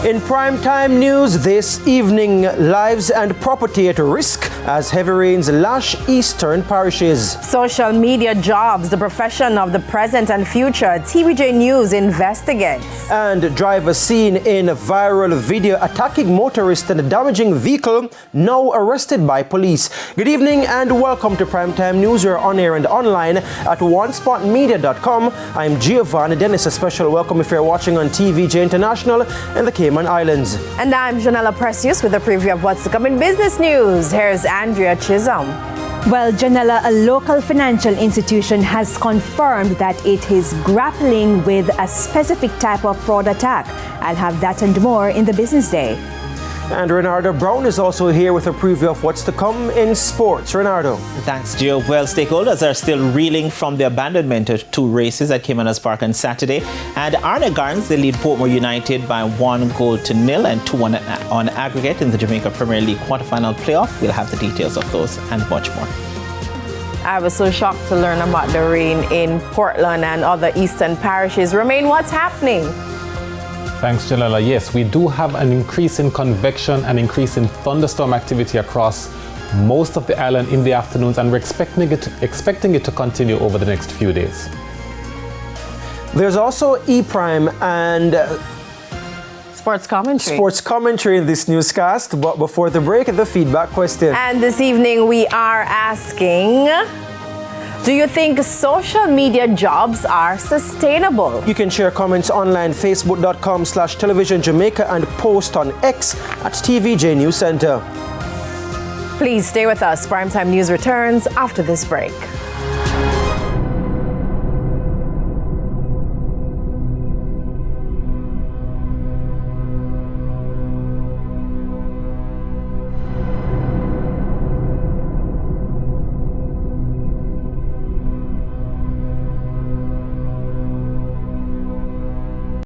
In primetime news this evening, lives and property at risk as heavy rains lash eastern parishes. Social media jobs, the profession of the present and future. TVJ News investigates. And driver seen in viral video attacking motorist and damaging vehicle, now arrested by police. Good evening and welcome to Primetime News. We're on air and online at onespotmedia.com. I'm Giovanni Dennis. A special welcome if you're watching on TVJ International in the Cayman Islands. And I'm Janella Precious with a preview of what's to come in business news. Here's Andrea Chisholm. Well, Janella, a local financial institution has confirmed that it is grappling with a specific type of fraud attack. I'll have that and more in the business day. And Renardo Brown is also here with a preview of what's to come in sports. Renardo. Thanks, Gio. Well, stakeholders are still reeling from the abandonment of two races at Caymanas Park on Saturday. And Arne Garns, they lead Portmore United by 1-0 and 2-1 on aggregate in the Jamaica Premier League quarterfinal playoff. We'll have the details of those and much more. I was so shocked to learn about the rain in Portland and other eastern parishes. Romain, what's happening? Thanks, Janella. Yes, we do have an increase in convection and increase in thunderstorm activity across most of the island in the afternoons, and we're expecting it to continue over the next few days. There's also E-Prime and Sports commentary in this newscast. But before the break, the feedback question. And this evening we are asking, do you think social media jobs are sustainable? You can share comments online, facebook.com/televisionjamaica, and post on X at TVJ News Center. Please stay with us. Primetime News returns after this break.